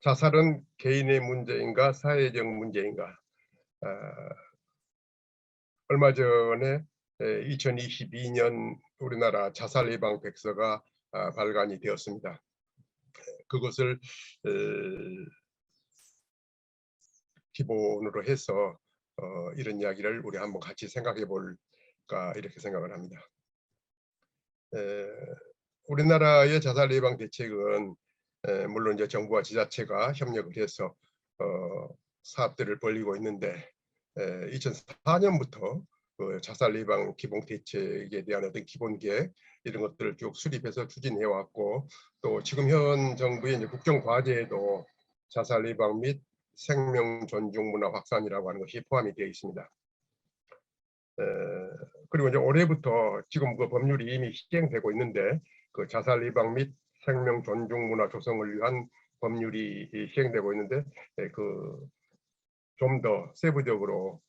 자살은 개인의 문제인가 사회적 문제인가? 아, 얼마 전에 2022년 우리나라 자살 예방 백서가 발간이 되었습니다. 그것을 기본으로 해서 이런 이야기를 우리 한번 같이 생각해 볼까 이렇게 생각을 합니다. 우리나라의 자살 예방 대책은 물론 이제 정부와 지자체가 협력을 해서 사업들을 벌이고 있는데 2004년부터 그 자살 예방 기본 대책에 대한 어떤 기본 계획 이런 것들을 쭉 수립해서 추진해 왔고, 또 지금 현 정부의 이제 국정 과제에도 자살 예방 및 생명 존중 문화 확산이라고 하는 것이 포함이 되어 있습니다. 그리고 이제 올해부터 지금 그 법률이 이미 시행되고 있는데, 그 자살 예방 및 생명 존중 문화 조성을 위한 법률이 시행되고 있는데, 그 좀 더 세부적으로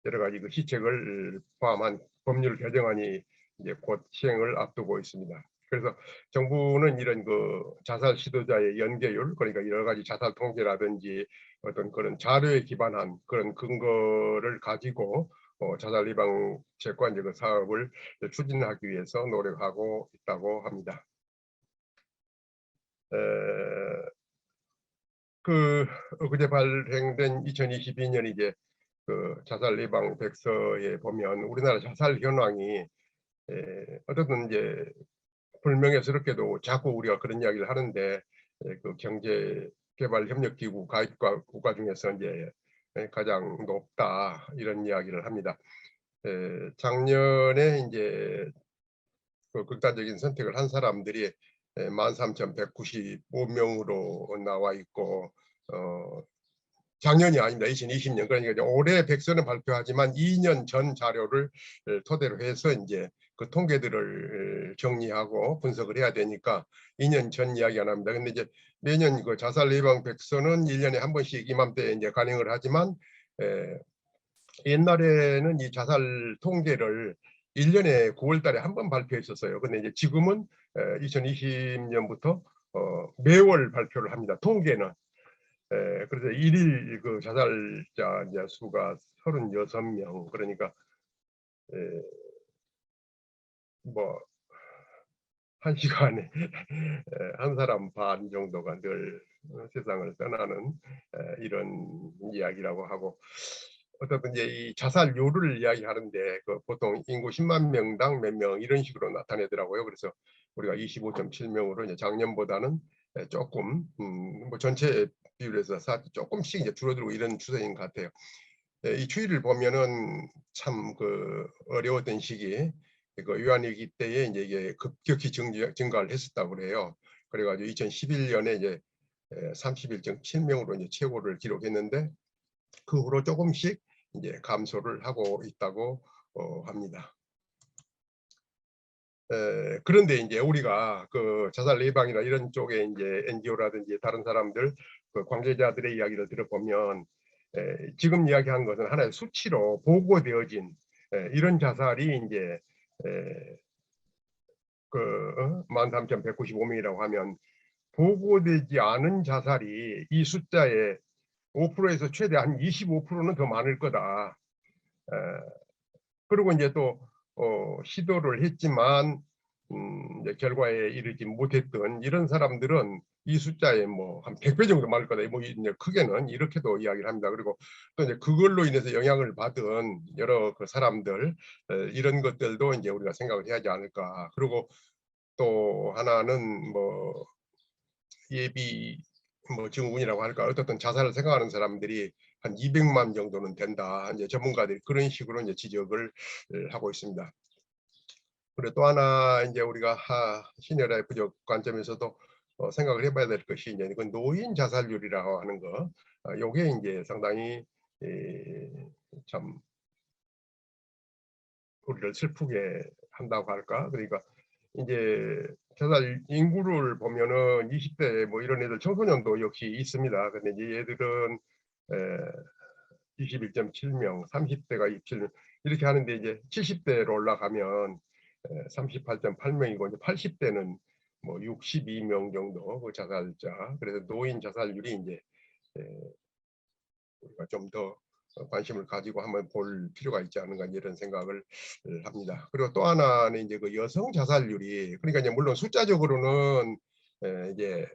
여러 가지 그 시책을 포함한 법률 개정안이 이제 곧 시행을 앞두고 있습니다. 그래서 정부는 이런 그 자살 시도자의 연계율, 그러니까 여러 가지 자살 통계라든지 어떤 그런 자료에 기반한 그런 근거를 가지고 자살 예방 대책과 이제 그 사업을 추진하기 위해서 노력하고 있다고 합니다. 그 그제 발행된 2022년 이제 그 자살 예방 백서에 보면 우리나라 자살 현황이 어쨌든 이제 불명예스럽게도 자꾸 우리가 그런 이야기를 하는데, 그 경제개발협력기구 가입과 국가 중에서 이제 가장 높다 이런 이야기를 합니다. 작년에 이제 그 극단적인 선택을 한 사람들이 13,195명으로 나와 있고, 작년이 아닙니다. 2020년. 그러니까 이제 올해 백서는 발표하지만 2년 전 자료를 토대로 해서 이제 그 통계들을 정리하고 분석을 해야 되니까 2년 전 이야기 안 합니다. 근데 이제 매년 그 자살 예방 백서는 1년에 한 번씩 이맘때 이제 간행을 하지만, 옛날에는 이 자살 통계를 1년에 9월 달에 한 번 발표했었어요. 근데 이제 지금은 2020년부터 매월 발표를 합니다. 통계는. 그래서 일일 그 자살자 이제 수가 36명, 그러니까 뭐 한 시간에 한 사람 반 정도가 늘 세상을 떠나는 이런 이야기라고 하고, 어떻든 이제 이 자살률을 이야기하는데 그 보통 인구 10만 명당 몇 명 이런 식으로 나타내더라고요. 그래서 우리가 25.7명으로 이제 작년보다는 조금 뭐 전체 비율에서 조금씩 이제 줄어들고 이런 추세인 것 같아요. 이 추이를 보면은 참 그 어려웠던 시기, 그 유한위기 때에 이제 이게 급격히 증가를 했었다고 그래요. 그래가지고 2011년에 이제 31.7명으로 이제 최고를 기록했는데, 그 후로 조금씩 이제 감소를 하고 있다고 합니다. 그런데 이제 우리가 그 자살 예방이나 이런 쪽에 이제 NGO라든지 다른 사람들 그 관계자들의 이야기를 들어보면, 지금 이야기한 것은 하나의 수치로 보고되어진 이런 자살이 이제 그 13,195명이라고 하면, 보고되지 않은 자살이 이 숫자의 5%에서 최대 한 25%는 더 많을 거다. 그리고 이제 또 시도를 했지만 이제 결과에 이르지 못했던 이런 사람들은 이 숫자에 뭐 한 100배 정도 많을 거다. 뭐 이제 크게는 이렇게도 이야기를 합니다. 그리고 또 이제 그걸로 인해서 영향을 받은 여러 그 사람들, 이런 것들도 이제 우리가 생각을 해야 하지 않을까. 그리고 또 하나는 뭐 예비 뭐 증후군이라고 할까, 어떻든 자살을 생각하는 사람들이 한 200만 정도는 된다. 이제 전문가들이 그런 식으로 이제 지적을 하고 있습니다. 그리고 또 하나 이제 우리가 신여라의 부족 관점에서도 생각을 해봐야 될 것이 이제 그 노인 자살률이라고 하는 거, 요게 이제 상당히 참 우리를 슬프게 한다고 할까. 그러니까 이제 자살 인구를 보면은 20대 뭐 이런 애들 청소년도 역시 있습니다. 근데 이제 얘들은 21.7명, 30대가 27명 이렇게 하는데, 이제 70대로 올라가면 38.8명이고 이제 80대는 뭐 62명 정도 그 자살자, 그래서 노인 자살률이 이제 우리가 좀 더 관심을 가지고 한번 볼 필요가 있지 않은가 이런 생각을 합니다. 그리고 또 하나는 이제 그 여성 자살률이, 그러니까 이제 물론 숫자적으로는 이제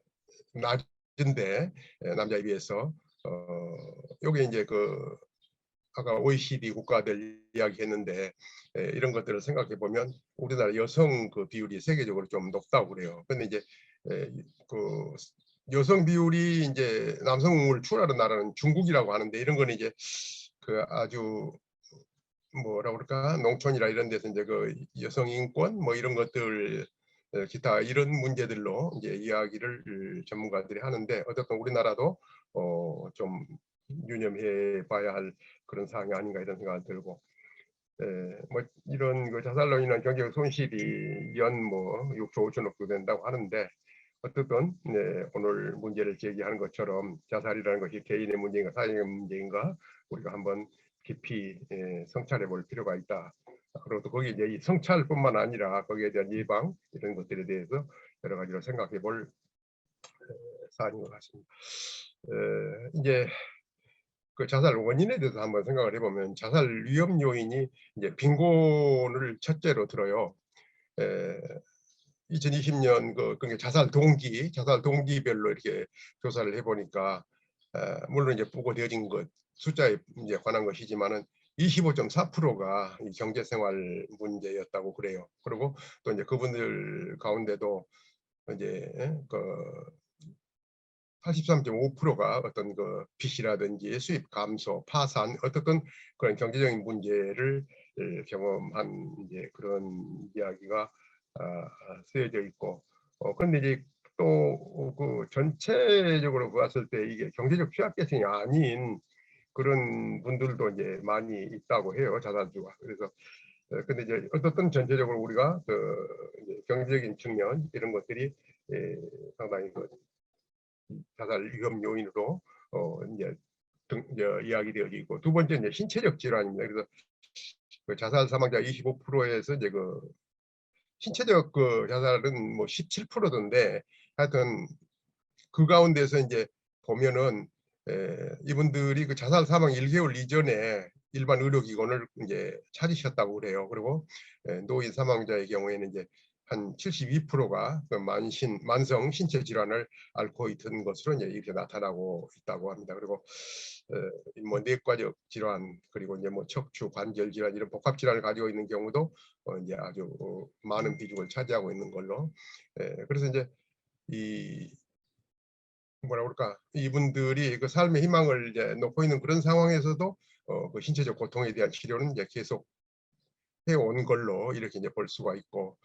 낮은데 남자에 비해서 요게 이제 그 아까 OECD 국가들 이야기했는데 이런 것들을 생각해 보면 우리나라 여성 그 비율이 세계적으로 좀 높다고 그래요. 근데 이제 그 여성 비율이 이제 남성을 추월하는 나라는 중국이라고 하는데, 이런 거는 이제 그 아주 뭐라 그럴까, 농촌이라 이런 데서 이제 그 여성 인권 뭐 이런 것들 기타 이런 문제들로 이제 이야기를 전문가들이 하는데, 어쨌든 우리나라도 좀 유념해 봐야 할 그런 사항이 아닌가 이런 생각이 들고, 뭐 이런 그 자살로 인한 경제적 손실이 연 뭐 6조 5천억도 된다고 하는데, 어쨌든 오늘 문제를 제기하는 것처럼 자살이라는 것이 개인의 문제인가 사회의 문제인가 우리가 한번 깊이 성찰해 볼 필요가 있다. 그리고 또 거기에 이제 이 성찰뿐만 아니라 거기에 대한 예방 이런 것들에 대해서 여러 가지로 생각해 볼 사안인 것 같습니다. 이제 그 자살 원인에 대해서 한번 생각을 해보면, 자살 위험 요인이 이제 빈곤을 첫째로 들어요. 2020년 그러니까 자살 동기별로 이렇게 조사를 해보니까 물론 이제 보고되어진 것 숫자에 이제 관한 것이지만은 25.4%가 이 경제생활 문제였다고 그래요. 그리고 또 이제 그분들 가운데도 이제 그 83.5%가 어떤 그 빚이라든지 수입 감소, 파산, 어떻든 그런 경제적인 문제를 경험한 이제 그런 이야기가 쓰여져 있고, 그런데 이제 또 그 전체적으로 봤을 때 이게 경제적 취약계층이 아닌 그런 분들도 이제 많이 있다고 해요, 자살주가. 그래서 근데 이제 어떻든 전체적으로 우리가 그 이제 경제적인 측면 이런 것들이 상당히 그 자살 위험 요인으로 이제 이야기되어져 있고, 두 번째 이제 신체적 질환입니다. 그래서 그 자살 사망자 25%에서 이제 그 신체적 그 자살은 뭐 17%던데, 하여튼 그 가운데서 이제 보면은 이분들이 그 자살 사망 1개월 이전에 일반 의료기관을 이제 찾으셨다고 그래요. 그리고 노인 사망자의 경우에는 이제 한 72%가 그 만성 신체 질환을 앓고 있던 것으로 이제 이렇게 나타나고 있다고 합니다. 그리고 뭐 내과적 질환, 그리고 이제 뭐 척추 관절 질환 이런 복합 질환을 가지고 있는 경우도 이제 아주 많은 비중을 차지하고 있는 걸로. 그래서 이제 이 뭐라 그럴까, 이분들이 그 삶의 희망을 이제 놓고 있는 그런 상황에서도 그 신체적 고통에 대한 치료는 이제 계속 해온 걸로 이렇게 이제 볼 수가 있고,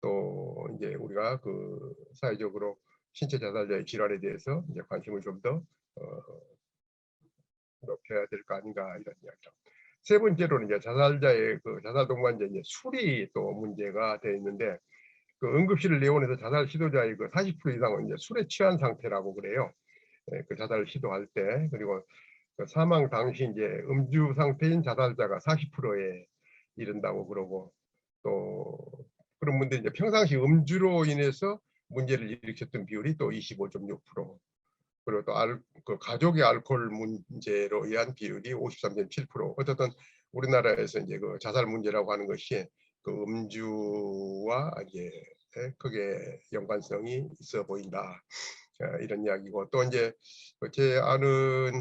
또 이제 우리가 그 사회적으로 신체 자살자의 질환에 대해서 이제 관심을 좀 더 높여야 될 거 아닌가 이런 이야기죠. 세 번째로는 이제 자살자의 그 자살 동반자 이제 술이 또 문제가 되어 있는데, 그 응급실을 내원해서 자살 시도자의 그 40% 이상은 이제 술에 취한 상태라고 그래요. 그 자살을 시도할 때. 그리고 그 사망 당시 이제 음주 상태인 자살자가 40%에 이른다고 그러고, 또 그런 분들이 이제 평상시 음주로 인해서 문제를 일으켰던 비율이 또 25.6%, 그리고 또 그 가족의 알코올 문제로 의한 비율이 53.7%. 어쨌든 우리나라에서 이제 그 자살 문제라고 하는 것이 그 음주와 이제 크게 연관성이 있어 보인다. 이런 이야기고, 또 이제 제 아는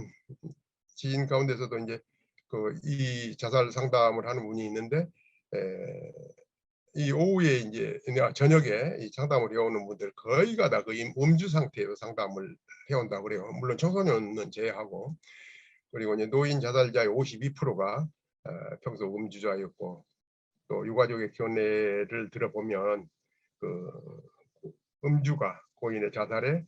지인 가운데서도 이제 그 이 자살 상담을 하는 분이 있는데, 이 오후에 이제 저녁에 이 상담을 해오는 분들 거의가 다 거의 음주 상태로 상담을 해온다고 그래요. 물론 청소년은 제외하고. 그리고 이제 노인 자살자의 52%가 평소 음주자였고, 또 유가족의 견해를 들어보면 그 음주가 고인의 자살에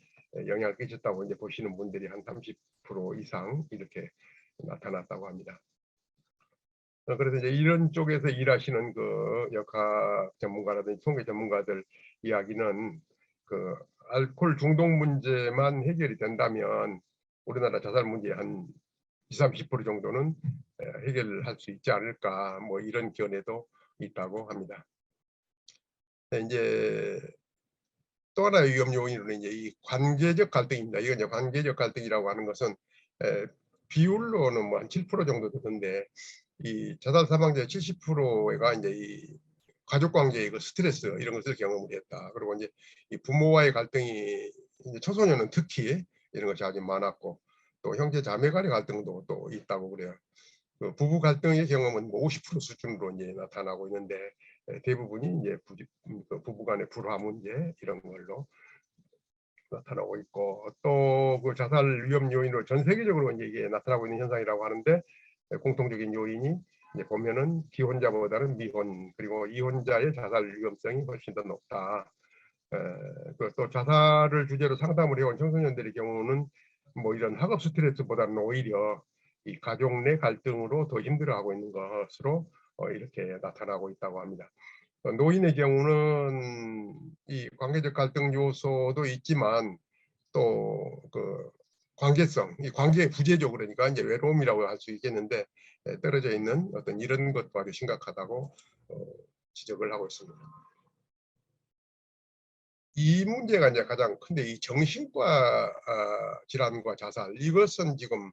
영향을 끼쳤다고 이제 보시는 분들이 한 30% 이상 이렇게 나타났다고 합니다. 그래서 이제 이런 쪽에서 일하시는 그 역학 전문가라든지 통계 전문가들 이야기는, 그 알코올 중독 문제만 해결이 된다면 우리나라 자살 문제 한 20-30% 정도는 해결할 수 있지 않을까, 뭐 이런 견해도 있다고 합니다. 이제 또 하나의 위험 요인으로는 이제 이 관계적 갈등입니다. 이건 이제 관계적 갈등이라고 하는 것은 비율로는 뭐 한 7% 정도 되던데 이 자살 사망자의 70%가 이제 이 가족 관계의 그 스트레스 이런 것을 경험을 했다. 그리고 이제 이 부모와의 갈등이 이제 청소년은 특히 이런 것이 아주 많았고 또 형제 자매 간의 갈등도 또 있다고 그래요. 그 부부 갈등의 경험은 뭐 50% 수준으로 이제 나타나고 있는데 대부분이 이제 그 부부 간의 불화 문제 이런 걸로 나타나고 있고 또 그 자살 위험 요인으로 전 세계적으로 이제 이게 나타나고 있는 현상이라고 하는데 공통적인 요인이 이제 보면은 기혼자보다는 미혼 그리고 이혼자의 자살 위험성이 훨씬 더 높다. 또 자살을 주제로 상담을 해온 청소년들의 경우는 뭐 이런 학업 스트레스보다는 오히려 이 가족 내 갈등으로 더 힘들어하고 있는 것으로 이렇게 나타나고 있다고 합니다. 노인의 경우는 이 관계적 갈등 요소도 있지만 또 그 관계성, 이 관계의 부재죠. 그러니까 이제 외로움이라고 할 수 있겠는데 떨어져 있는 어떤 이런 것도 아주 심각하다고 지적을 하고 있습니다. 이 문제가 이제 가장 큰데 이 정신과 질환과 자살 이것은 지금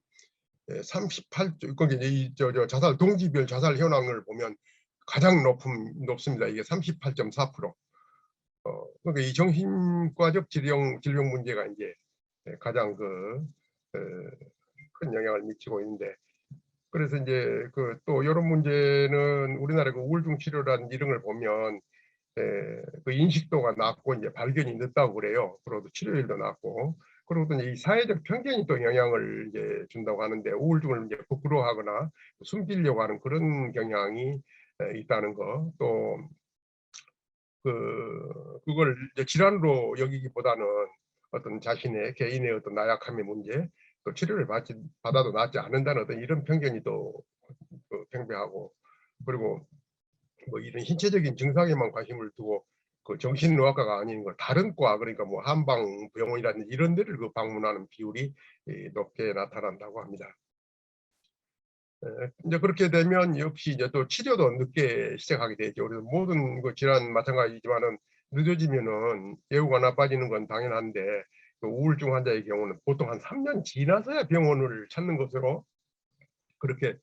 38조 그러니까 이 자살 동기별 자살 현황을 보면 가장 높습니다. 이게 38.4%. 그러니까 이 정신과적 질병 문제가 이제 가장 큰 영향을 미치고 있는데 그래서 이제 또 이런 문제는 우리나라 그 우울증 치료라는 이런 걸 보면 그 인식도가 낮고 이제 발견이 늦다고 그래요. 그리고 치료율도 낮고 그리고 또 이 사회적 편견이 또 영향을 이제 준다고 하는데 우울증을 이제 부끄러워하거나 숨기려고 하는 그런 경향이 있다는 거. 또 그걸 이제 질환으로 여기기보다는 어떤 자신의 개인의 어떤 나약함의 문제, 또 치료를 받아도 낫지 않는다는 어떤 이런 편견이 또 팽배하고 그리고 뭐 이런 신체적인 증상에만 관심을 두고 그 정신의학과가 아닌 거 다른 과 그러니까 뭐 한방 병원이라든지 이런 데를 방문하는 비율이 높게 나타난다고 합니다. 이제 그렇게 되면 역시 이제 또 치료도 늦게 시작하게 되죠. 그래서 모든 그 질환 마찬가지지만은 늦어지면은 예후가 나빠지는 건 당연한데 그 우울증 환자의 경우는 보통 한 3년 지나서야 병원을 찾는 것으로 그렇게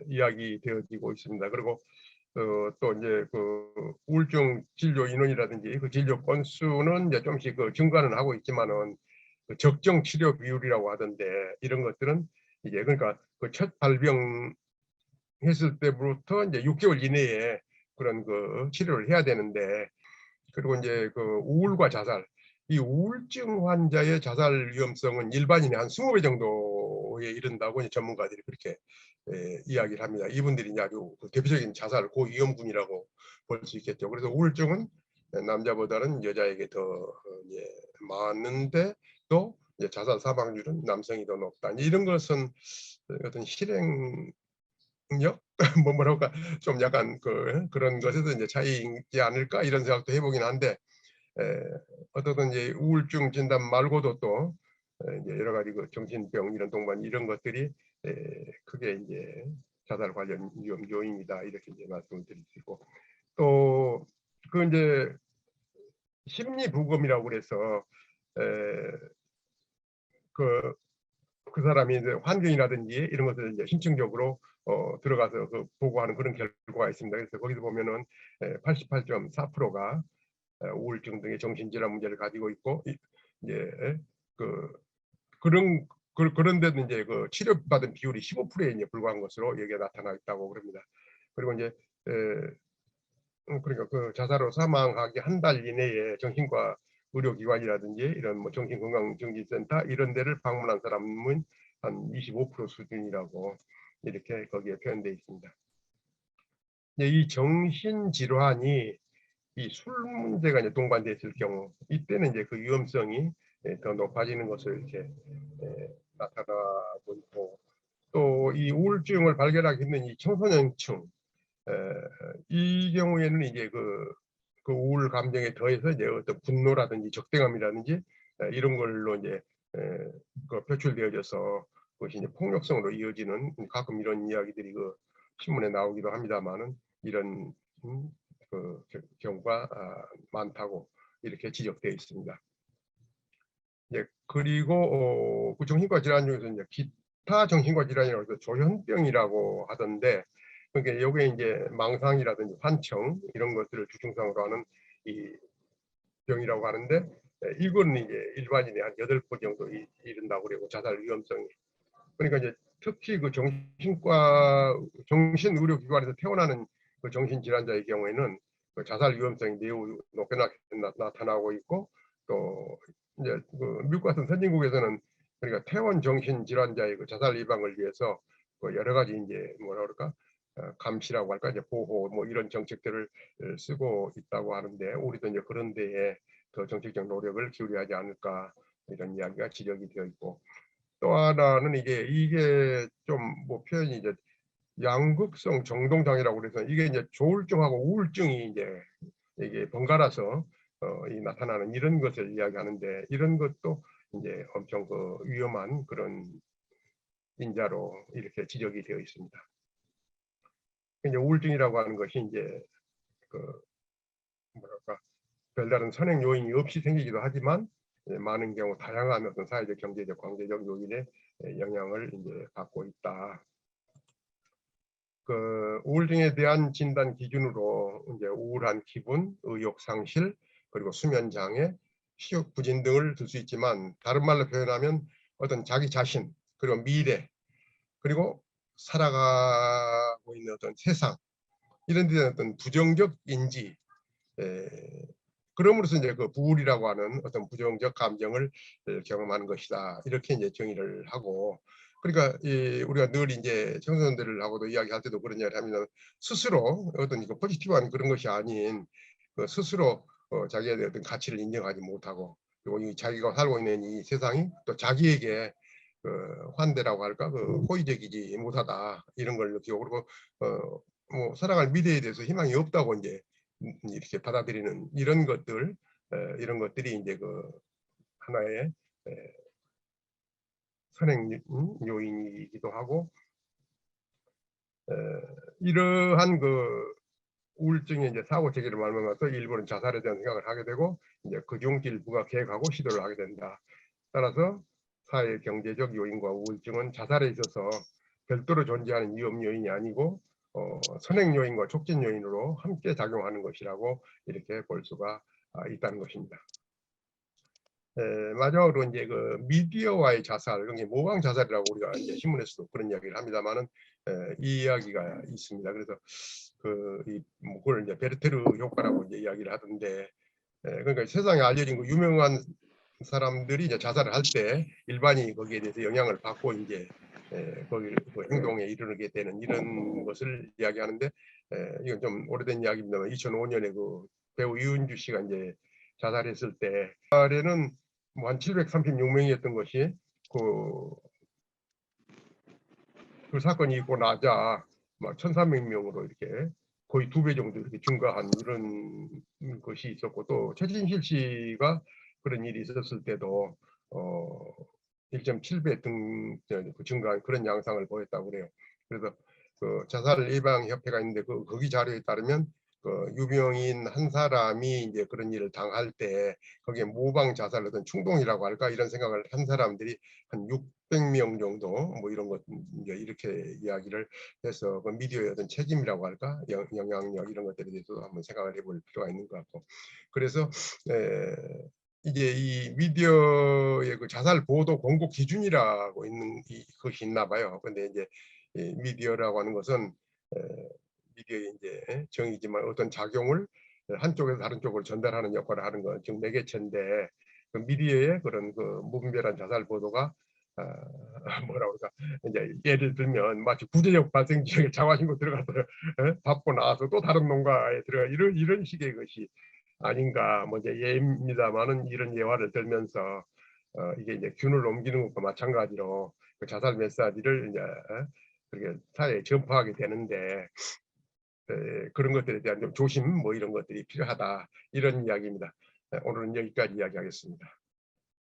이야기되어지고 있습니다. 그리고 또 이제 그 우울증 진료 인원이라든지 그 진료 건수는 이제 좀씩 그 증가는 하고 있지만은 그 적정 치료 비율이라고 하던데 이런 것들은 이제 그러니까 그 첫 발병했을 때부터 이제 6개월 이내에 그런 그 치료를 해야 되는데 그리고 이제 그 우울과 자살 이 우울증 환자의 자살 위험성은 일반인의 한 20배 정도에 이른다고 이제 전문가들이 그렇게 이야기를 합니다. 이분들이 이제 아주 그 대표적인 자살 고위험군이라고 볼 수 있겠죠. 그래서 우울증은 남자보다는 여자에게 더 이제 많은데 또 이제 자살 사망률은 남성이 더 높다. 이런 것은 어떤 실행력 뭐 뭐랄까 좀 약간 그런 것에서 이제 차이있지 않을까 이런 생각도 해보긴 한데 어떻든 이제 우울증 진단 말고도 또 이제 여러 가지 그 정신병 이런 동반 이런 것들이 크게 이제 자살 관련 위험 요인이다 이렇게 이제 말씀을 드릴 수 있고 또 그 이제 심리 부검이라고 그래서 그, 그 사람이 이제 환경이라든지 이런 것을 이제 심층적으로 들어가서 그 보고하는 그런 결과가 있습니다. 그래서 거기서 보면은 88.4%가 우울증 등의 정신질환 문제를 가지고 있고 이제 그 그런데도 이제 그 치료받은 비율이 15%에 이제 불과한 것으로 여기에 나타나 있다고 그럽니다. 그리고 이제 그러니까 그 자살로 사망하기 한 달 이내에 정신과 의료기관이라든지 이런 뭐 정신건강증진센터 이런 데를 방문한 사람은 한 25% 수준이라고 이렇게 거기에 표현되어 있습니다. 이 정신질환이 이 술 문제가 이제 동반되어 있을 경우 이때는 이제 그 위험성이 더 높아지는 것을 이렇게 나타나고 있고 또 이 우울증을 발견하기 힘든 이 청소년층 이 경우에는 이제 그 우울 감정에 더해서 이제 어떤 분노라든지 적대감이라든지 이런 걸로 이제 그 표출되어져서 그것이 이제 폭력성으로 이어지는 가끔 이런 이야기들이 그 신문에 나오기도 합니다만은 이런 경우가 많다고 이렇게 지적되어 있습니다. 예, 그리고 그 정신과 질환 중에서 이제 기타 정신과 질환이라고 해서 조현병이라고 하던데, 그게 여기에 이제 망상이라든지 환청 이런 것들을 주증상으로 하는 이 병이라고 하는데, 이거는 이제 일반인의 한 8배 정도 이른다고 그러고, 자살 위험성이. 그러니까 이제 특히 그 정신의료기관에서 태어나는 그 정신질환자의 경우에는 그 자살 위험성이 매우 높게 나타나고 있고, 또 이제 그 미국 같은 선진국에서는 그러니까 퇴원 정신질환자의 그 자살 예방을 위해서 그 여러 가지 이제 뭐라 그럴까, 감시라고 할까, 이제 보호 뭐 이런 정책들을 쓰고 있다고 하는데, 우리도 이제 그런 데에 더 정책적 노력을 기울여야 하지 않을까, 이런 이야기가 지적이 되어 있고, 또 하나는 이게 좀 뭐 표현이 이제 양극성 정동장애라고 그래서, 이게 이제 조울증하고 우울증이 이제 이게 번갈아서 이 나타나는 이런 것을 이야기하는데, 이런 것도 이제 엄청 그 위험한 그런 인자로 이렇게 지적이 되어 있습니다. 이제 우울증이라고 하는 것이 이제 그 뭐랄까, 별다른 선행 요인이 없이 생기기도 하지만, 많은 경우 다양한 어떤 사회적, 경제적, 경제적 요인의 영향을 이제 받고 있다. 그 우울증에 대한 진단 기준으로 이제 우울한 기분, 의욕 상실, 그리고 수면 장애, 식욕 부진 등을 들 수 있지만, 다른 말로 표현하면 어떤 자기 자신, 그리고 미래, 그리고 살아가고 있는 어떤 세상, 이런 데 대한 어떤 부정적 인지, 그럼으로써 이제 그 부울이라고 하는 어떤 부정적 감정을 경험하는 것이다, 이렇게 이제 정의를 하고, 그러니까 우리가 늘 이제 청소년들하고도 이야기할 때도 그런 이야기를 하면, 스스로 어떤 이거 포지티브한 그런 것이 아닌 그 스스로 자기의 어떤 가치를 인정하지 못하고, 그리고 이 자기가 살고 있는 이 세상이 또 자기에게 그 환대라고 할까, 그 호의적이지 못하다, 이런 걸 느끼고, 그리고 뭐 살아갈 미래에 대해서 희망이 없다고 이제 이렇게 받아들이는 이런 것들, 이런 것들이 이제 그 하나의 선행 요인이기도 하고, 이러한 그 우울증의 이제 사고 체계를 말하면서 일부는 자살에 대한 생각을 하게 되고, 이제 그중 일부가 계획하고 시도를 하게 된다. 따라서 사회 경제적 요인과 우울증은 자살에 있어서 별도로 존재하는 위험 요인이 아니고 선행 요인과 촉진 요인으로 함께 작용하는 것이라고 이렇게 볼 수가 있다는 것입니다. 마지막으로 이제 그 미디어와의 자살, 그게 모방 자살이라고 우리가 이제 신문에서도 그런 이야기를 합니다만은, 이 이야기가 있습니다. 그래서 그걸 이제 베르테르 효과라고 이제 이야기를 하던데, 그러니까 세상에 알려진 그 유명한 사람들이 이제 자살을 할 때 일반인이 거기에 대해서 영향을 받고 이제 거기 그 행동에 이르게 되는 이런 것을 이야기하는데, 이건 좀 오래된 이야기입니다만, 2005년에 그 배우 이은주 씨가 이제 자살했을 때, 자살에는 뭐 한 736명이었던 것이 그 사건이 있고 나자 막 1,300명으로 이렇게 거의 2배 정도 이렇게 증가한 이런 것이 있었고, 또 최진실 씨가 그런 일이 있었을 때도 1.7배 등 증가한 그런 양상을 보였다고 그래요. 그래서 그 자살 예방 협회가 있는데, 거기 자료에 따르면 그 유명인 한 사람이 이제 그런 일을 당할 때 거기에 모방 자살, 어떤 충동이라고 할까, 이런 생각을 한 사람들이 한 600명 정도, 뭐 이런 것 이제 이렇게 이야기를 해서 그 미디어의 어떤 책임이라고 할까, 영향력, 이런 것들에 대해서도 한번 생각을 해볼 필요가 있는 것 같고, 그래서 이제 이 미디어의 그 자살 보도 공고 기준이라고 있는 것이 있나 봐요. 근데 이제 이 미디어라고 하는 것은 미디어의 이제 정의지만 어떤 작용을 한쪽에서 다른 쪽으로 전달하는 역할을 하는 건 지금 매개체인데, 그 미디어의 그런 그 무분별한 자살 보도가 뭐라 그럴까, 이제 예를 들면 마치 구제역 발생 지역에 자화신고 들어가서 받고 나와서 또 다른 농가에 들어가, 이런 식의 것이 아닌가, 뭐 이제 예입니다만은, 이런 예화를 들면서 이게 이제 균을 옮기는 것과 마찬가지로 그 자살 메시지를 이제 그렇게 사회에 전파하게 되는데, 그런 것들에 대한 좀 조심, 뭐 이런 것들이 필요하다, 이런 이야기입니다. 오늘은 여기까지 이야기하겠습니다.